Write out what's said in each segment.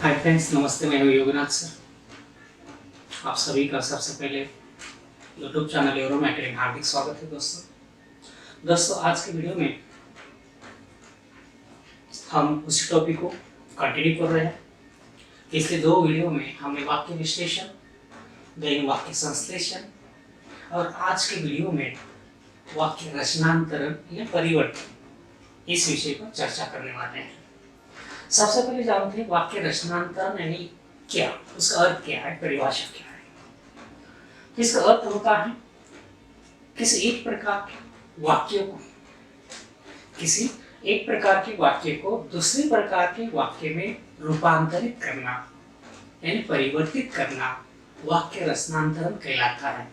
Hi friends, नमस्ते। मैं हूँ योगनाथ सर। आप सभी का सबसे पहले यूट्यूब चैनल यूरोम एकेडमी हार्दिक स्वागत है। दोस्तों आज के वीडियो में हम उसी टॉपिक को कंटिन्यू कर रहे हैं। पिछले दो वीडियो में हमने वाक्य विश्लेषण, देन वाक्य संश्लेषण और आज के वीडियो में वाक्य रचनांतरण या परिवर्तन इस विषय पर चर्चा करने वाले हैं। सबसे पहले जानते हैं वाक्य रचनांतरण यानी क्या, उसका अर्थ क्या है, परिभाषा क्या है। इसका अर्थ होता है किसी एक प्रकार के वाक्य को दूसरे प्रकार के वाक्य में रूपांतरित करना यानी परिवर्तित करना वाक्य रचनांतरण कहलाता है।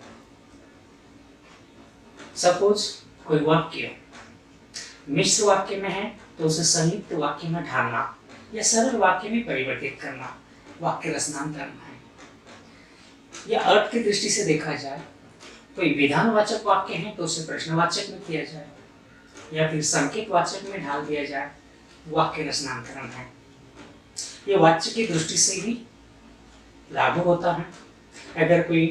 सपोज कोई वाक्य मिश्र वाक्य में है तो उसे संयुक्त वाक्य में ढालना या सरल वाक्य में परिवर्तित करना वाक्य रचनांतरण है। या अर्थ की दृष्टि से देखा जाए, कोई विधानवाचक वाक्य है तो उसे प्रश्नवाचक में किया जाए या फिर संकेतवाचक में ढाल दिया जाए, वाक्य रचनांतरण है। ये वाच्य की दृष्टि से भी लागू होता है। अगर कोई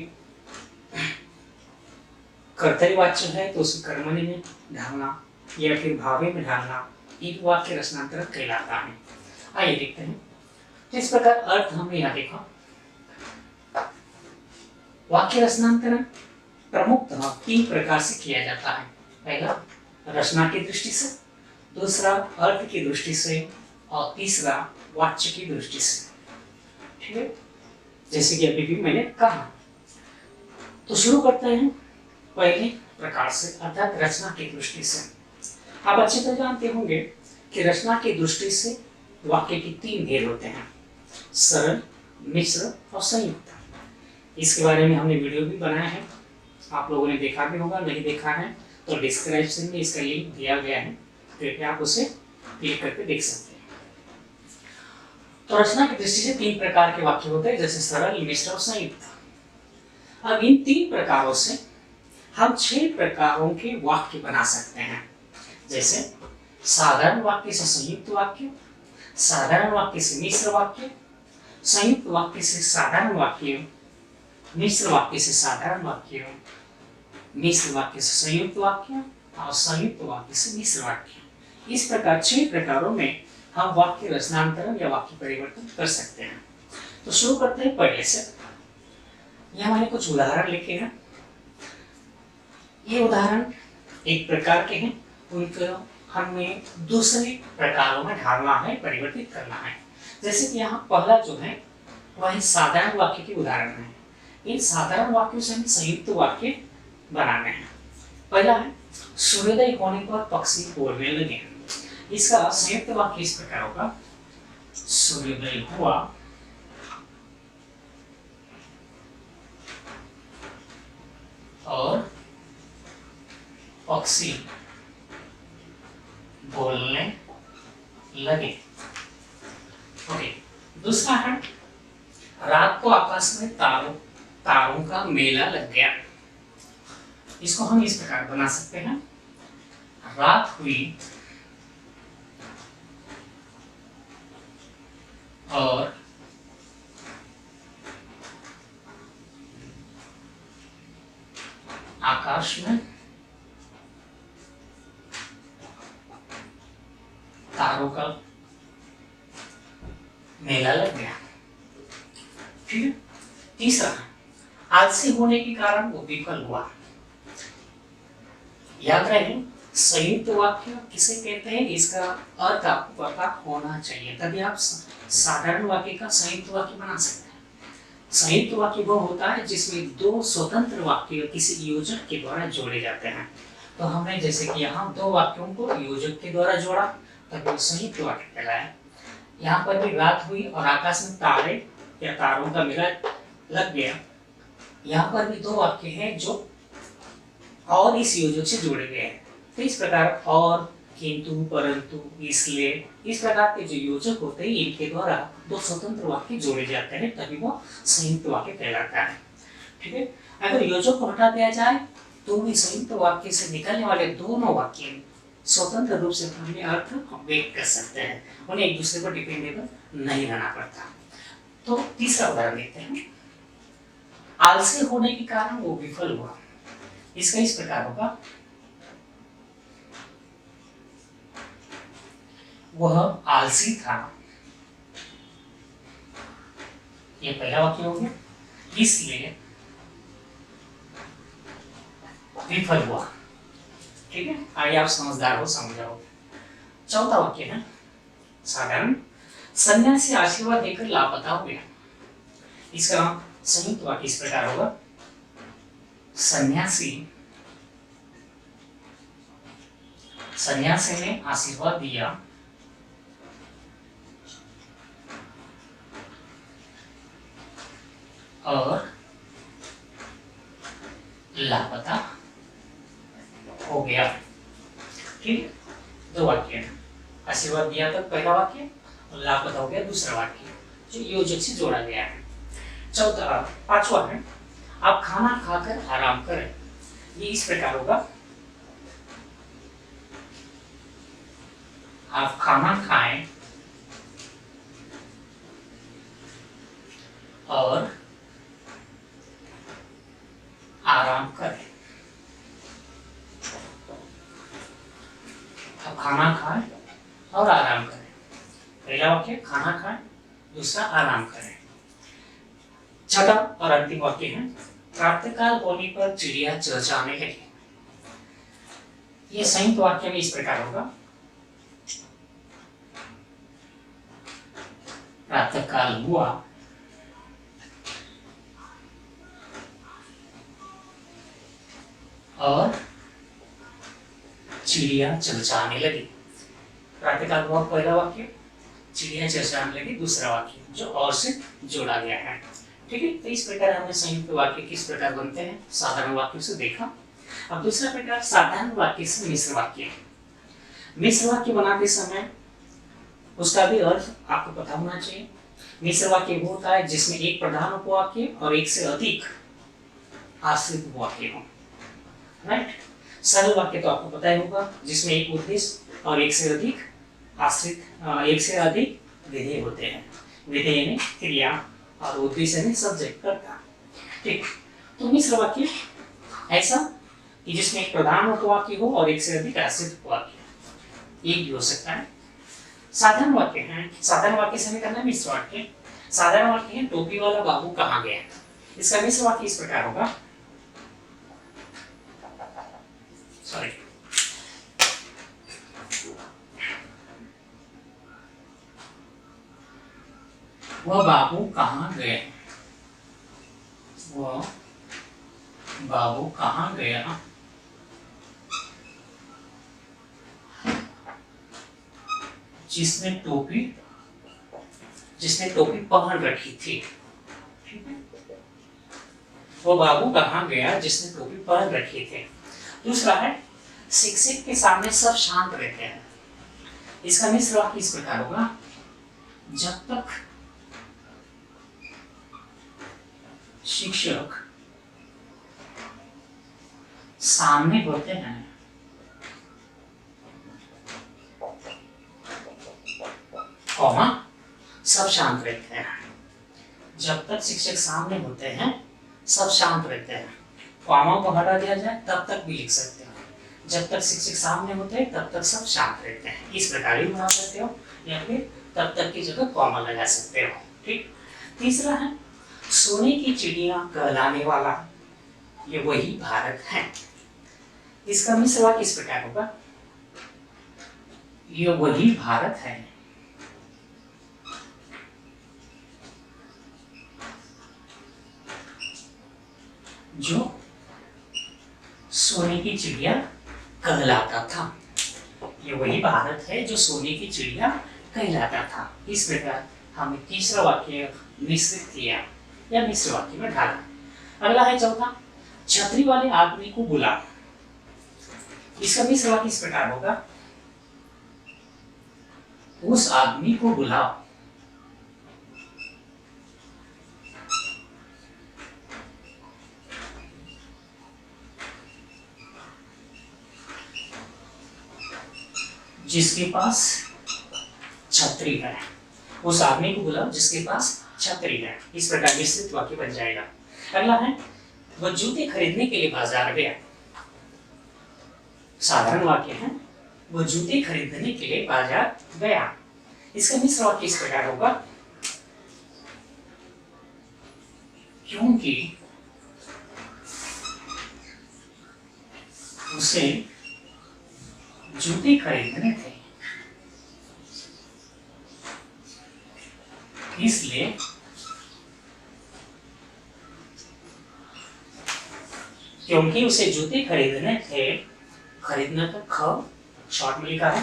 कर्तव्यवाच्य है तो उसे कर्मणि में ढालना या फिर भावे में ढालना एक वाक्य रचनांतरण कहलाता है। आइए देखते हैं। जिस प्रकार अर्थ हमने यहाँ देखा, वाक्य रचनांतरण प्रमुखतः तीन प्रकार से किया जाता है। पहला रचना की दृष्टि से, दूसरा अर्थ की दृष्टि से और तीसरा वाच्य की दृष्टि से। ठीक है, जैसे कि अभी भी मैंने कहा। तो शुरू करते हैं पहले प्रकार से, अर्थात रचना की दृष्टि से। आप अच्छी तरह जानते होंगे कि रचना की दृष्टि से वाक्य की तीन भेद होते हैं, सरल, मिश्र और संयुक्त। इसके बारे में हमने वीडियो भी बनाया है, आप लोगों ने देखा भी होगा। नहीं देखा है तो डिस्क्रिप्शन में इसका लिंक दिया गया है, कृपया आप उसे क्लिक करके देख सकते हैं। तो रचना की दृष्टि से तीन प्रकार के वाक्य होते हैं, जैसे सरल, मिश्र और संयुक्त। अब इन तीन प्रकारों से हम 6 प्रकारों के वाक्य बना सकते हैं। जैसे साधारण वाक्य से संयुक्त वाक्य, साधारण वाक्य से मिश्र वाक्य, संयुक्त वाक्य से साधारण वाक्य, मिश्र वाक्य से साधारण वाक्य, मिश्र वाक्य से संयुक्त वाक्य और संयुक्त वाक्य से मिश्र वाक्य। इस प्रकार 6 प्रकारों में हम वाक्य रचनांतरण या वाक्य परिवर्तन कर सकते हैं। तो शुरू करते हैं पहले से। यहाँ मैंने कुछ उदाहरण लिखे हैं। ये उदाहरण एक प्रकार के हैं, उनको हमें दूसरे प्रकारों में ढालना है, परिवर्तित करना है। जैसे कि यहाँ पहला जो है वह साधारण वाक्य के उदाहरण है। इन साधारण वाक्यों से हमें संयुक्त वाक्य बनाने हैं। पहला है सूर्योदय होने पर पक्षी बोलने लगे। इसका संयुक्त वाक्य इस प्रकार होगा, सूर्योदय हुआ और पक्षी बोलने लगे। ओके, दूसरा है रात को आकाश में तारों का मेला लग गया। इसको हम इस प्रकार बना सकते हैं, रात हुई और आकाश में तारों का मेला लग गया। ठीक है, तीसरा आलसी होने के कारण वो विफल हुआ। याद रहे, संयुक्त वाक्य किसे कहते हैं, इसका अर्थ आपको पता होना चाहिए, तभी आप साधारण वाक्य का संयुक्त वाक्य बना सकते हैं। संयुक्त वाक्य वो होता है जिसमें 2 स्वतंत्र वाक्य किसी योजक के द्वारा जोड़े जाते हैं। तो हमने जैसे कि यहाँ 2 वाक्यों को योजक के द्वारा जोड़ा तभी संयुक्त वाक्य कहलाया। यहाँ पर भी रात हुई और आकाश में तारे या तारों का मेला लग गया। यहाँ पर भी 2 वाक्य हैं जो और इस योजक से जोड़े गए हैं। तो इस प्रकार और, किंतु, परंतु, इसलिए, इस प्रकार के जो योजक होते हैं इनके द्वारा 2 स्वतंत्र वाक्य जोड़े जाते हैं, तभी वो संयुक्त वाक्य कहलाता है। ठीक है, अगर योजक को हटा दिया जाए तो भी संयुक्त वाक्य से निकलने वाले दोनों वाक्य स्वतंत्र रूप से अपने अर्थ व्यक्त कर सकते हैं, उन्हें एक दूसरे पर डिपेंडेबल नहीं रहना पड़ता। तो तीसरा उदाहरण देखते हैं। आलसी होने के कारण वो विफल हुआ। इसका इस प्रकार होगा, वह आलसी था। ये पहला वाक्य हो गया, इसलिए विफल हुआ। ठीक है, आइए आप समझदार हो, समझ जाओगे। चौथा वाक्य है साधारण, सन्यासी आशीर्वाद देकर लापता हो गया। इसका संयुक्त वाक्य इस प्रकार होगा, सन्यासी ने आशीर्वाद दिया और लापता हो गया। ठीक है, दो वाक्य है, आशीर्वाद दिया तक पहला वाक्य और लापता हो गया दूसरा वाक्य, जो योजक से जोड़ा गया है। पांचवा है, आप खाना खाकर आराम करें। ये इस प्रकार होगा, आप खाना खाएं और आराम करें। आप खाना खाएं और आराम करें। पहला वाक्य खाना खाएं, दूसरा आराम करें। छठा और अंतिम वाक्य है, प्रातःकाल होने पर चिड़िया चहचहाने लगी। यह संयुक्त वाक्य में इस प्रकार होगा, प्रातःकाल हुआ और चिड़िया चहचहाने लगी। प्रातःकाल हुआ पहला वाक्य, चिड़िया चहचहाने लगी दूसरा वाक्य, जो और से जोड़ा गया है। ठीक है, तो इस प्रकार हमने संयुक्त वाक्य किस प्रकार बनते हैं साधारण वाक्यों से देखा। अब दूसरा प्रकार साधारण वाक्य से मिश्र वाक्य। मिश्र वाक्य बनाते समय उसका भी अर्थ आपको पता होना चाहिए। मिश्र वाक्य वो होता है जिसमें एक प्रधान उपवाक्य और एक से अधिक आश्रित उपवाक्य हो। राइट, सरल वाक्य तो आपको पता ही होगा, जिसमें एक उद्देश्य और एक से अधिक आश्रित, एक से अधिक विधेय होते हैं। विधेय यानी क्रिया और उद्देश्य यानी सब्जेक्ट करता। ठीक, तो मिश्र वाक्य ऐसा कि जिसमें एक प्रधान उपवाक्य हो और एक से अधिक आश्रित उपवाक्य, एक भी हो सकता है। साधारण वाक्य है, साधारण वाक्य से हमें करना है मिश्र वाक्य। साधारण वाक्य है, टोपी वाला बाबू कहाँ गया। इसका मिश्र वाक्य इस प्रकार होगा, सॉरी, वह बाबू कहाँ गए, वह बाबू कहाँ गया, जिसने टोपी पहन रखी थी। ठीक है, वो बाबू कहाँ गया जिसने टोपी पहन रखी थी। दूसरा है, शिक्षक के सामने सब शांत रहते हैं। इसका मिश्र वाक्य इस प्रकार होगा, जब तक शिक्षक सामने होते हैं कौमा सब शांत रहते हैं। जब तक शिक्षक सामने होते हैं सब शांत रहते हैं। कौमा को हटा दिया जाए तब तक भी लिख सकते हो, जब तक शिक्षक सामने होते हैं तब तक सब शांत रहते हैं। इस प्रकार भी बना सकते हो, या फिर तब तक की जगह कौमा लगा सकते हो। ठीक, तीसरा है, सोने की चिड़िया कहलाने वाला ये वही भारत है। इसका मिश्र वाक्य इस प्रकार होगा, ये वही भारत है जो सोने की चिड़िया कहलाता था। ये वही भारत है जो सोने की चिड़िया कहलाता था। इस प्रकार हमने तीसरा वाक्य मिश्रित किया या मिश्र वाक्य में ढाला। अगला है चौथा, छतरी वाले आदमी को बुला। इसका मिश्र वाक्य इस प्रकार होगा, उस आदमी को बुलाओ। जिसके पास छतरी है। उस आदमी को बुलाओ जिसके पास छतरी है। इस प्रकार मिश्रित वाक्य बन जाएगा। अगला है वह जूते खरीदने के लिए बाजार गया। साधारण वाक्य है, वह जूते खरीदने के लिए बाजार गया। इसका मिश्र वाक्य इस प्रकार होगा, क्योंकि उसे जूते खरीदने थे, इसलिए क्योंकि उसे जूते खरीदने थे, खरीदने तो ख शॉर्ट में लिखा है,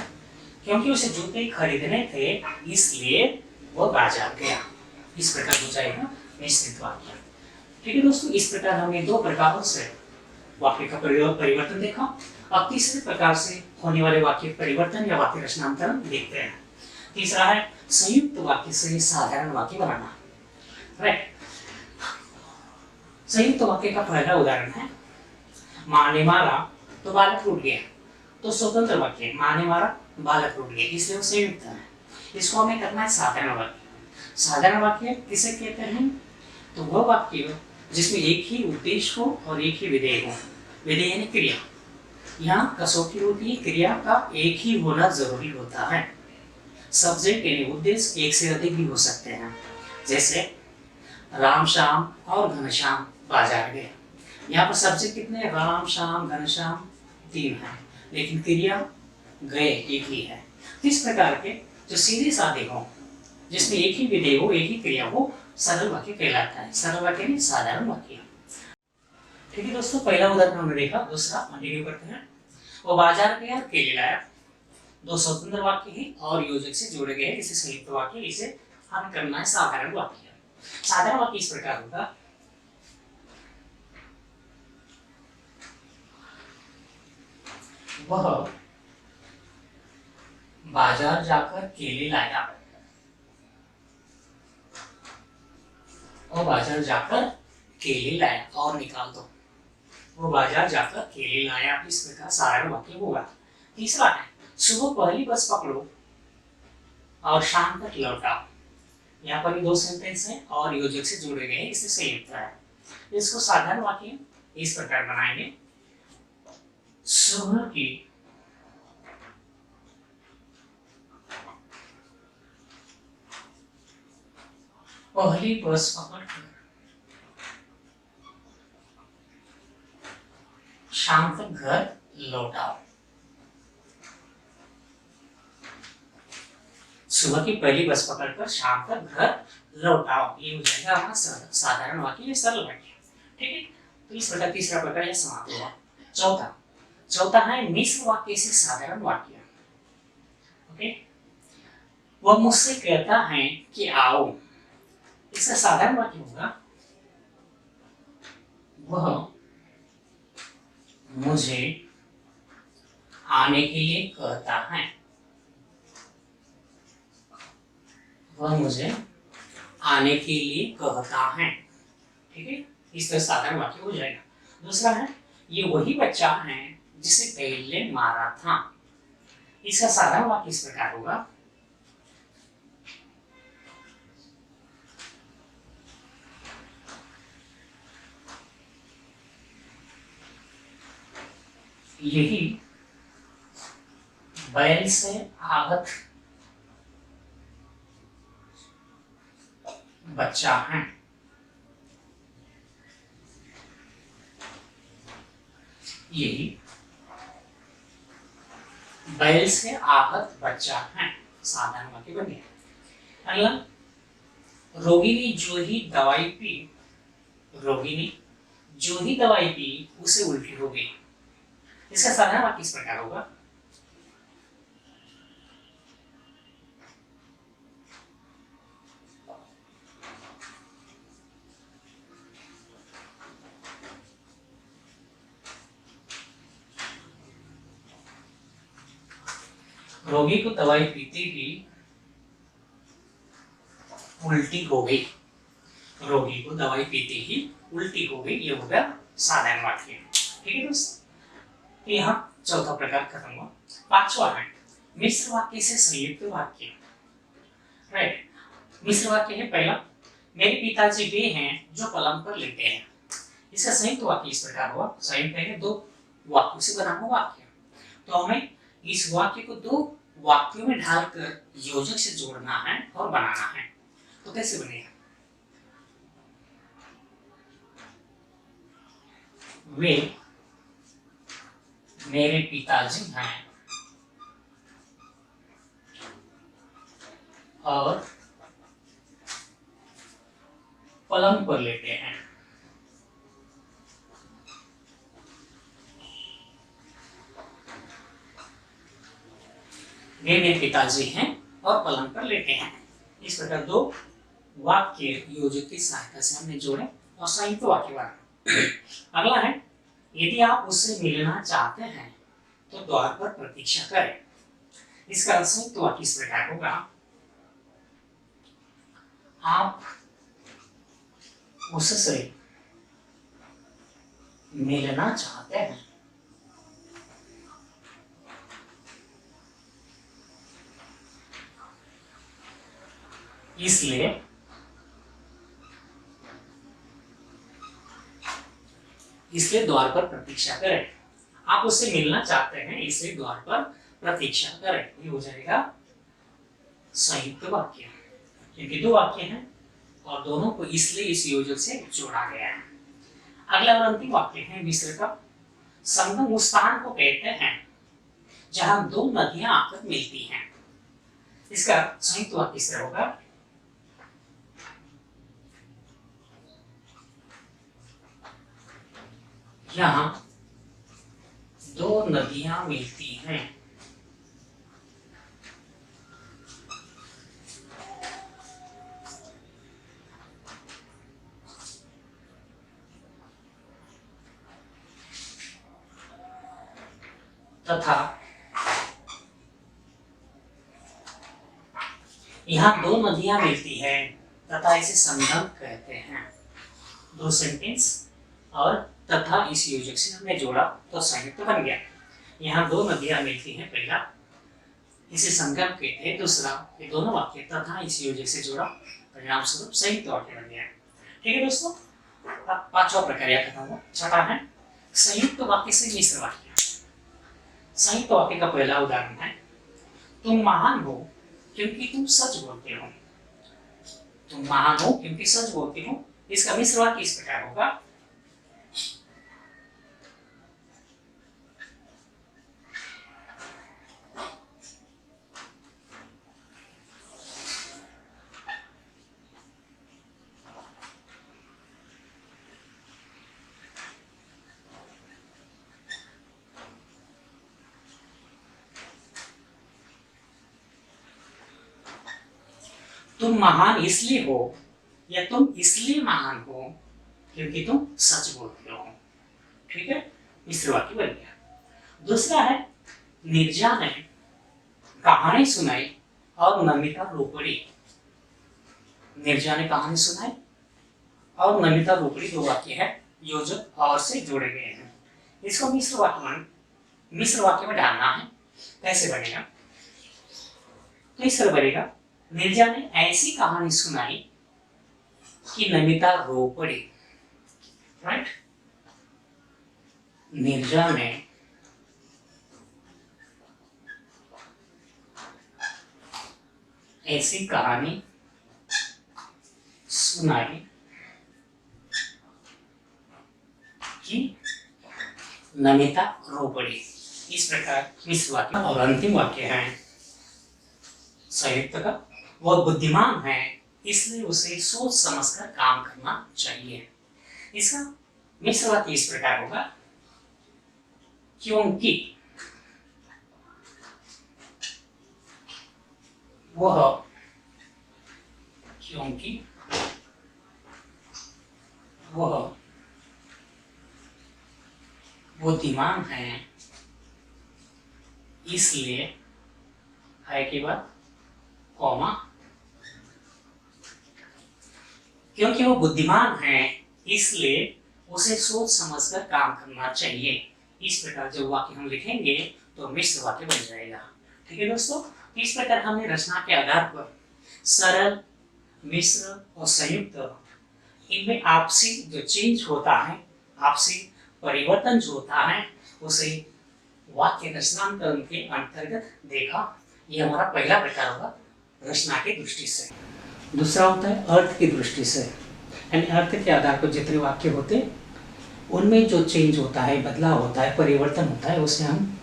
क्योंकि उसे जूते खरीदने थे इसलिए वह बाजार गया। इस प्रकार हो जाएगा मिश्रित वाक्य। ठीक है दोस्तों, इस प्रकार हमने दो प्रकारों से वाक्य का परिवर्तन देखा। अब तीसरे प्रकार से होने वाले वाक्य परिवर्तन या वाक्य रचनांतरण देखते हैं। तीसरा है संयुक्त वाक्य से साधारण वाक्य बनाना। राइट, संयुक्त वाक्य का पहला उदाहरण है, माँ ने मारा तो बालक रूठ गया। तो स्वतंत्र वाक्य, माँ ने मारा बालक रूठ गया, इसलिए वो संयुक्त है। इसको हमें करना है साधारण वाक्य। साधारण वाक्य किसे कहते हैं? तो वह वाक्य जिसमें एक ही उद्देश्य हो और एक ही विधेय हो। विधेय यानी क्रिया। यहाँ कसौटी होती है, क्रिया का एक ही होना जरूरी होता है। सब्जेक्ट यानी उद्देश्य एक से अधिक भी हो सकते हैं, जैसे राम श्याम और घनश्याम बाजार गए। यहाँ पर सब्जेक्ट कितने हैं? राम श्याम घनश्याम 3 है, लेकिन क्रिया गए एक ही है। इस प्रकार के जो सीधे साधे हो, जिसमें एक ही विधेय हो, एक ही क्रिया हो, सरल वाक्य कहलाता है। सरल वाक्य नहीं, साधारण वाक्य। ठीक है दोस्तों, पहला उदाहरण हमने देखा। दूसरा कंटिन्यू करते हैं। वो बाजार गया, केले लाया। दो स्वतंत्र वाक्य है और योजक से जोड़े गए, इसे संयुक्त वाक्य। इसे हम करना है साधारण वाक्य। साधारण वाक्य इस प्रकार होगा, वह बाजार जाकर केले लाया। और बाजार जाकर केले लाया, और निकाल दो। वो बाजार जाकर केले लाया। इस प्रकार साधारण वाक्य होगा। तीसरा है, सुबह पहली बस पकड़ो और शाम तक लौटाओ। यहाँ पर भी दो सेंटेंस है और योजक से जुड़े गए, इससे संयुक्त है। इसको साधारण वाक्य इस प्रकार बनाएंगे, सुबह की पहली बस पकड़कर शाम तक घर लौटाओ। सुबह की पहली बस पकड़कर शाम तक घर लौटाओ। ये हो जाएगा हमारा साधारण वाक्य, ये सरल वाक्य। ठीक है, तो इस प्रकार तीसरा प्रकार यह समाप्त हुआ। चौथा है मिश्र वाक्य से साधारण वाक्य। ओके, वह मुझसे कहता है कि आओ। इसका साधारण वाक्य होगा, वह मुझे आने के लिए कहता है। वह मुझे आने के लिए कहता है। ठीक है, इस तरह साधारण वाक्य हो जाएगा। दूसरा है, ये वही बच्चा है जिसे पहले मारा था। इसका साधारण वाक्य इस प्रकार होगा, यही बैल से आहत बच्चा है। यही बैल से आहत बच्चा है। साधारण वाक्य बन गया। अगला, रोगिणी जो ही दवाई पी, रोगिणी जो ही दवाई पी उसे उल्टी हो गई। इसका साधारण वाक्य इस प्रकार होगा, रोगी को दवाई पीते ही उल्टी हो गई। रोगी को दवाई पीते ही उल्टी हो गई, ये हो गया साधारण वाक्य। ठीक है दोस्तों, यहाँ चौथा प्रकार खत्म हुआ। पांचवा है मिश्र वाक्य से संयुक्त वाक्य। राइट, मिश्र वाक्य है पहला, मेरे पिताजी वे हैं जो पलंग पर लेटे हैं। इसका संयुक्त वाक्य इस प्रकार हुआ। संयुक्त है दो वाक्यों से बना हुआ वाक्य, तो हमें इस वाक्य को दो वाक्यों में ढालकर योजक से जोड़ना है और बनाना है। तो कैसे बनेगा? वे मेरे पिताजी हैं और पलंग पर लेटे हैं। वे मेरे पिताजी हैं और पलंग पर लेटे हैं। इस प्रकार दो वाक्य योजक की सहायता से हमने जोड़े और संयुक्त वाक्य बना। अगला है, यदि आप उससे मिलना चाहते हैं तो द्वार पर प्रतीक्षा करें। इसका संयुक्त वाक्य इस प्रकार होगा, आप उससे मिलना चाहते हैं इसलिए द्वार पर प्रतीक्षा करें। आप उससे मिलना चाहते हैं इसलिए द्वार पर प्रतीक्षा करें। ये हो जाएगा संयुक्त वाक्य, क्योंकि दो वाक्य हैं और दोनों को इसलिए इस योजक से जोड़ा गया है। अगला और अंतिम वाक्य है मिस्र का। संगम उस स्थान को कहते हैं जहां दो नदियां आकर मिलती हैं। इसका संयुक्त वाक्य इस तरह होगा, यहाँ दो नदियां मिलती हैं। तथा यहाँ दो नदियां मिलती है तथा इसे संगम कहते हैं। दो सेंटेंस और तथा इस योजक से हमने जोड़ा तो संयुक्त बन गया। यहाँ दो नदियां मिलती हैं, पहला इसे संगम कहते हैं, दूसरा ये दोनों वाक्य तथा इस योजक से जोड़ा, परिणाम स्वरूप संयुक्त वाक्य बन गया। ठीक है दोस्तों, अब पांचवा प्रक्रिया खत्म हुआ। छठा है संयुक्त वाक्य से मिश्र वाक्य। संयुक्त वाक्य का पहला उदाहरण है, तुम महान हो क्योंकि तुम सच बोलते हो। तुम महान हो क्योंकि सच बोलते हो। इसका मिश्र वाक्य इस प्रकार होगा, तुम महान इसलिए हो या तुम इसलिए महान हो क्योंकि तुम सच बोलते हो। ठीक है, मिश्र वाक्य बन गया। दूसरा है, नीरजा ने कहानी सुनाई और नमिता रो पड़ी। नीरजा ने कहानी सुनाई और नमिता रो पड़ी, दो वाक्य है, योजक और से जोड़े गए हैं। इसको मिश्र वाक्य में डालना है। कैसे बनेगा? तो इस तरह बनेगा, नीरजा ने ऐसी कहानी सुनाई कि नमिता रो पड़ी। राइट, नीरजा ने ऐसी कहानी सुनाई कि नमिता रो पड़ी। इस प्रकार मिश्र वाक्य। और अंतिम वाक्य है संयुक्त का, वह बुद्धिमान है इसलिए उसे सोच समझकर काम करना चाहिए। इसका मिश्र वाक्य इस प्रकार होगा, क्योंकि वह बुद्धिमान है इसलिए है के बाद कॉमा, क्योंकि वो बुद्धिमान है इसलिए उसे सोच समझकर काम करना चाहिए। इस प्रकार जो वाक्य हम लिखेंगे तो मिश्र वाक्य बन जाएगा। ठीक है दोस्तों, इस प्रकार हमने रचना के आधार पर सरल मिश्र और संयुक्त, इनमें आपसी जो चेंज होता है, आपसी परिवर्तन जो होता है, उसे वाक्य रचनांतरण के अंतर्गत देखा। यह हमारा पहला प्रकार होगा रचना की दृष्टि से। दूसरा होता है अर्थ की दृष्टि से, यानी अर्थ के आधार पर जितने वाक्य होते हैं उनमें जो चेंज होता है, बदलाव होता है, परिवर्तन होता है, उसे हम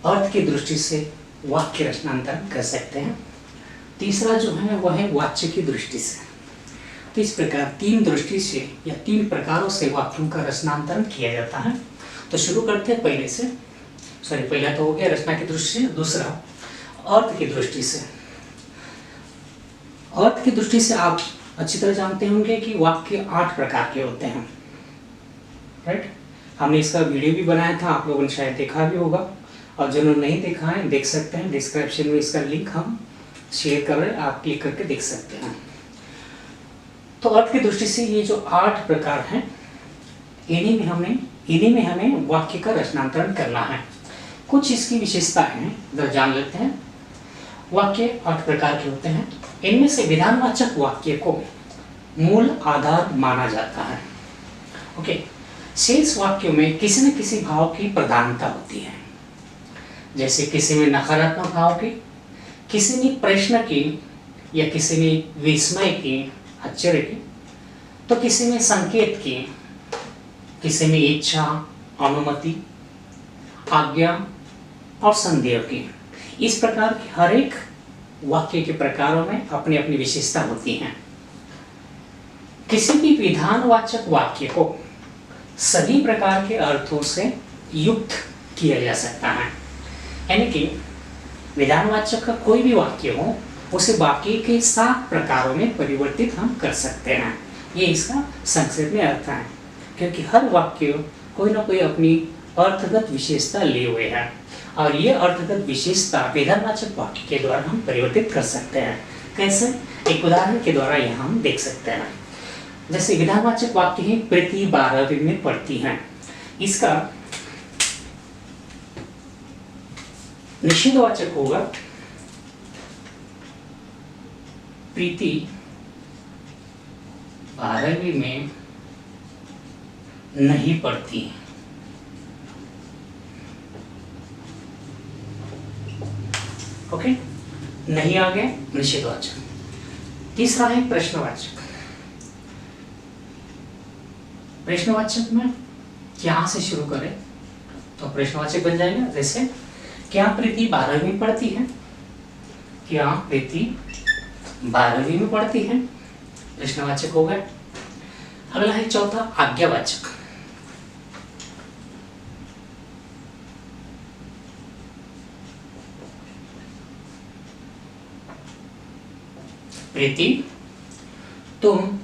अर्थ की दृष्टि से वाक्य रचनांतरण कर सकते हैं। तीसरा जो है वह है वाच्य की दृष्टि से। तो इस प्रकार तीन दृष्टि से या तीन प्रकारों से वाक्यों का रचनांतरण किया जाता है। तो शुरू करते हैं पहले से। पहला तो हो गया रचना की दृष्टि से, दूसरा अर्थ की दृष्टि से। अर्थ की दृष्टि से आप अच्छी तरह जानते होंगे कि वाक्य 8 प्रकार के होते हैं, राइट। हमने इसका वीडियो भी बनाया था, आप लोगों ने शायद देखा भी होगा, और जिन्होंने नहीं देखा है देख सकते हैं, डिस्क्रिप्शन में इसका लिंक हम शेयर कर रहे हैं, आप क्लिक करके देख सकते हैं। तो अर्थ की दृष्टि से ये जो 8 प्रकार हैं, इन्हीं में हमें वाक्य का रचनांतरण करना है। कुछ इसकी विशेषताएं हैं, जरा जान लेते हैं। वाक्य 8 प्रकार के होते हैं। इनमें से विधानवाचक वाक्य को मूल आधार माना जाता है। ओके, शेष वाक्यों में किसी न किसी भाव की प्रधानता होती है, जैसे किसी में नकारात्मक भाव की, किसी में प्रश्न की, या किसी में विस्मय की, आश्चर्य की, तो किसी में संकेत की, किसी में इच्छा, अनुमति, आज्ञा और संदेह की। इस प्रकार के हर एक वाक्य के प्रकारों में अपनी अपनी विशेषता होती हैं। किसी भी विधानवाचक वाक्य को सभी प्रकार के अर्थों से युक्त किया जा सकता है, यानी कि विधानवाचक का कोई भी वाक्य हो उसे वाक्य के 7 प्रकारों में परिवर्तित हम कर सकते हैं। ये इसका संक्षेप में अर्थ है, क्योंकि हर वाक्य कोई ना कोई अपनी अर्थगत विशेषता लिए हुए है, और ये अर्थगत विशेषता विधानवाचक वाक्य के द्वारा हम परिवर्तित कर सकते हैं। कैसे? एक उदाहरण के द्वारा यहाँ हम देख सकते हैं। जैसे विधानवाचक वाक्य है प्रीति 12वीं में पढ़ती है, इसका निषेधवाचक होगा प्रीति 12वीं में नहीं पढ़ती। ओके, नहीं आ गया निषेधवाचक। तीसरा है प्रश्नवाचक। प्रश्नवाचक में क्या से शुरू करें तो प्रश्नवाचक बन जाएगा, जैसे क्या प्रीति 12वीं में पढ़ती है, क्या प्रीति 12वीं में पढ़ती है, प्रश्नवाचक हो गया। अगला है चौथा आज्ञावाचक। प्रीति तुम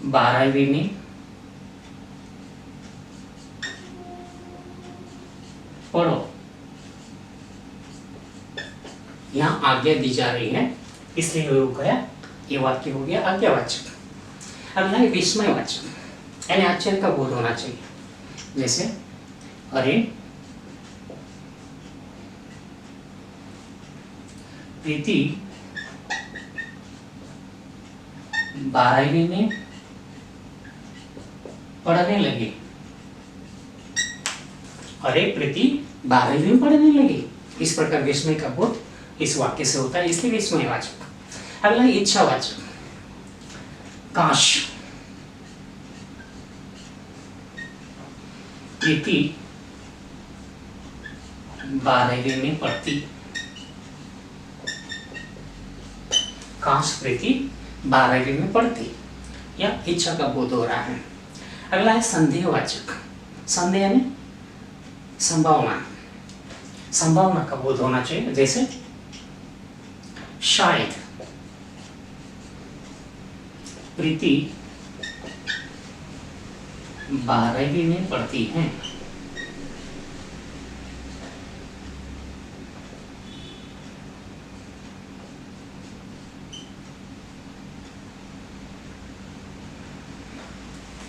12वीं में पढ़ो। यहाँ आज्ञा दी जा रही है, इसलिए हो गया ये वाक्य हो गया आज्ञावाचक। अगला है विस्मयवाचक, यानी आश्चर्य का बोध होना चाहिए, जैसे अरे प्रीति 12वीं में पढ़ने लगी। अरे प्रीति 12वीं में पढ़ने लगी। इस प्रकार विस्मय का बोध इस वाक्य से होता है, इसलिए विस्मयवाचक। अगला है इच्छावाचक। काश प्रीति 12वीं में पढ़ती। काश प्रीति 12वीं में पढ़ती, या इच्छा का बोध हो रहा है। अगला है संदेहवाचक। संदेह यानी संभावना, संभावना का बोध होना चाहिए, जैसे शायद प्रीति 12वीं में पढ़ती है।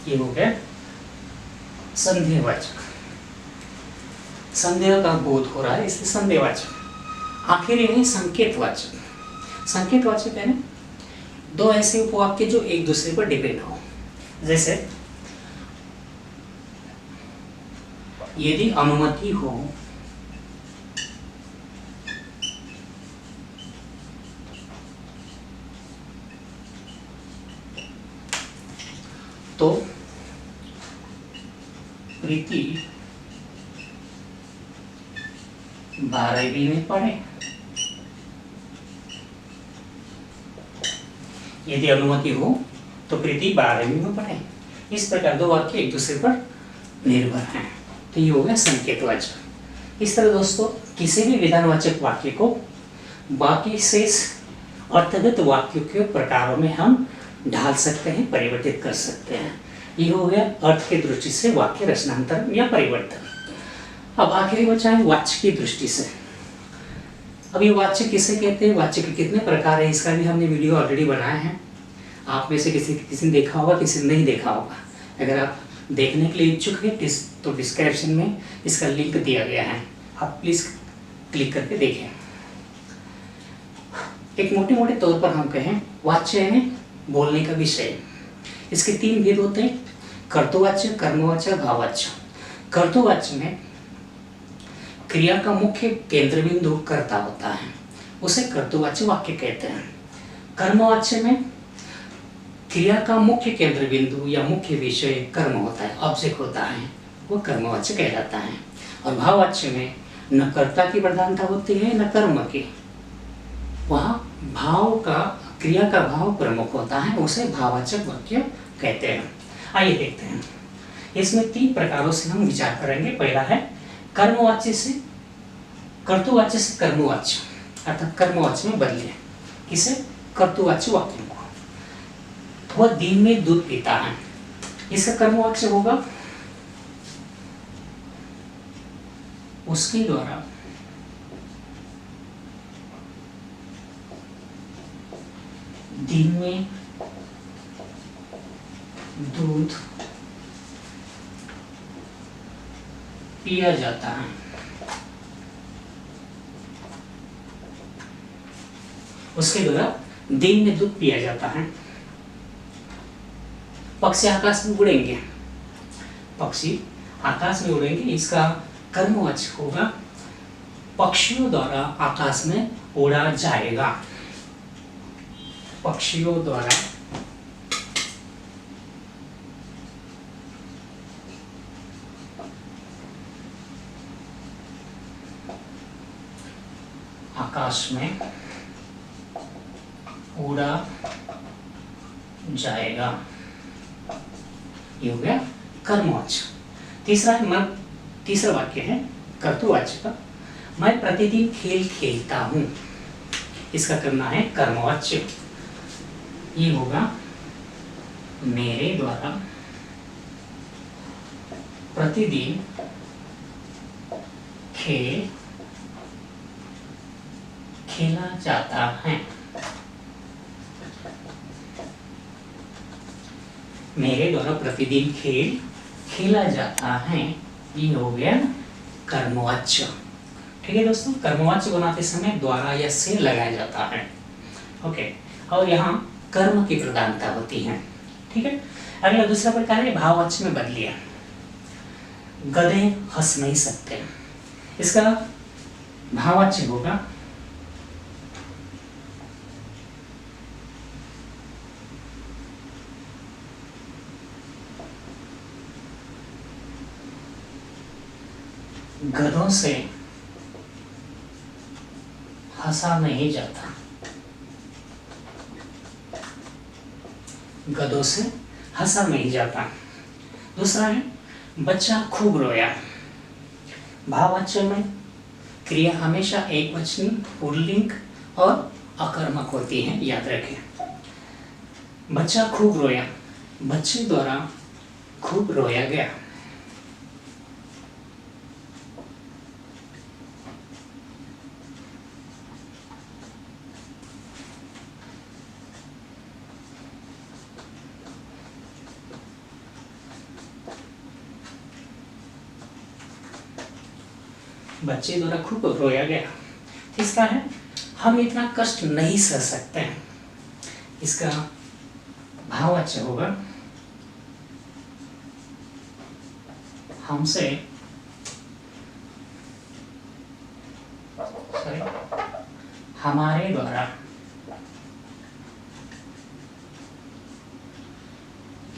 ये हो गया संदेहवाचक। संदेह का बोध हो रहा है, इसलिए संदेहवाचक। आखिरी है संकेतवाचक। संकेतवाचक है ना, दो ऐसे उपवाक्य जो एक दूसरे पर डिपेंड हो। जैसे यदि अनुमति हो तो प्रीति 12वीं में पढ़े। यदि अनुमति हो तो प्रीति 12वीं में पढ़े। इस प्रकार दो वाक्य एक दूसरे पर निर्भर हैं, तो ये हो गया संकेतवाचक। इस तरह दोस्तों किसी भी विधानवाचक वाक्य को बाकी शेष अर्थगत वाक्यों के प्रकारों में हम ढाल सकते हैं, परिवर्तित कर सकते हैं। ये हो गया अर्थ की दृष्टि से वाक्य रचनांतर या परिवर्तन। अब आखिरी बचा है वाच्य की दृष्टि से। अब ये वाच्य किसे कहते हैं, वाच्य के कितने प्रकार है, इसका भी हमने वीडियो ऑलरेडी बनाया है। आप में से किसी ने देखा होगा, किसी ने नहीं देखा होगा। अगर आप देखने के लिए इच्छुक है तो डिस्क्रिप्शन में इसका लिंक दिया गया है, आप प्लीज़ क्लिक करके देखें। एक मोटे मोटे तौर पर हम कहें वाच्य है बोलने का विषय। इसके 3 भेद होते हैं, कर्तृवाच्य, कर्मवाच्य, भाववाच्य। कर्तृवाच्य में क्रिया का मुख्य केंद्र बिंदु कर्ता होता है, उसे कर्तृवाच्य वाक्य कहते हैं। कर्मवाच्य में क्रिया का मुख्य केंद्र बिंदु या मुख्य विषय कर्म होता है, ऑब्जेक्ट होता है, वो कर्मवाच्य कहलाता है। और भाववाच्य में न कर्ता की प्रधानता होती है न कर्म की, वहाँ भाव का, क्रिया का भाव प्रमुख होता है, उसे भाववाचक वाक्य कहते हैं। आइए देखते हैं, इसमें 3 प्रकारों से हम विचार करेंगे। पहला है कर्मवाच्य से, कर्तृवाच्य से कर्मवाच्य, अर्थात कर्मवाच्य में बदले किसे, कर्तृवाच्य वाक्यों को। वह दिन में दूध पीता है, इसका कर्मवाच्य होगा उसके द्वारा दिन में दूध पिया जाता है। उसके द्वारा दिन में दूध पिया जाता है। पक्षी आकाश में उड़ेंगे, पक्षी आकाश में उड़ेंगे, इसका कर्मवाच्य होगा पक्षियों द्वारा आकाश में उड़ा जाएगा। पक्षियों द्वारा आकाश में उड़ा जाएगा। ये हो गया कर्मवाच्य। तीसरा वाक्य है कर्तृवाच्य का, मैं प्रतिदिन खेल खेलता हूँ, इसका करना है कर्मवाच्य। ये होगा मेरे द्वारा प्रतिदिन खेल खेला जाता है। मेरे द्वारा प्रतिदिन खेल खेला जाता है, ये हो गया कर्मवाच्य। ठीक है दोस्तों, कर्मवाच्य बनाते समय द्वारा या से लगाया जाता है। ओके, और यहाँ कर्म की प्रधानता होती है। ठीक है, अगला दूसरा प्रकार है भाववाच्य में बदलिया। गधे हंस नहीं सकते, इसका भाववाच्य होगा गधों से हंसा नहीं जाता। गधों से हंसा नहीं जाता। दूसरा है बच्चा खूब रोया। भाववाच्य में क्रिया हमेशा एक वचनी, पुल्लिंग और आकर्मक होती है, याद रखें। बच्चा खूब रोया, बच्चे द्वारा खूब रोया गया। बच्चे द्वारा खूब रोया गया। किसका है? हम इतना कष्ट नहीं सह सकते हैं। इसका भाववाच्य होगा हमसे हमारे द्वारा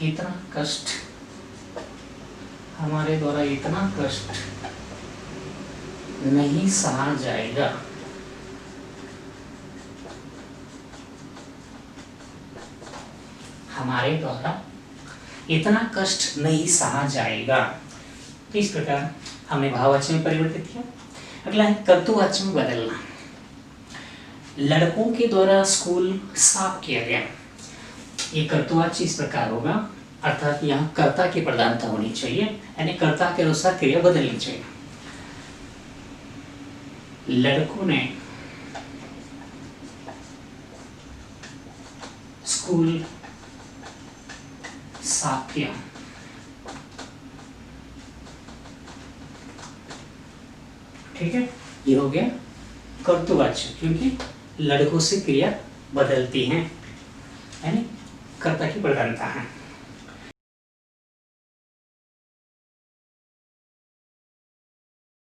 इतना कष्ट, हमारे द्वारा इतना कष्ट नहीं सहा जाएगा। हमारे द्वारा इतना कष्ट नहीं सहा जाएगा। तो इस प्रकार हमने भाववाच्य में परिवर्तित किया। अगला है कर्तृवाच्य में बदलना। लड़कों के द्वारा स्कूल साफ किया गया। ये कर्तृवाच्य इस प्रकार होगा, अर्थात यहाँ कर्ता की प्रधानता होनी चाहिए, यानी कर्ता के अनुसार क्रिया बदलनी चाहिए। लड़कों ने स्कूल साफ किया। ठीक है, ये हो गया कर्तृवाच्य, क्योंकि लड़कों से क्रिया बदलती हैं, यानी कर्ता की प्रधानता है।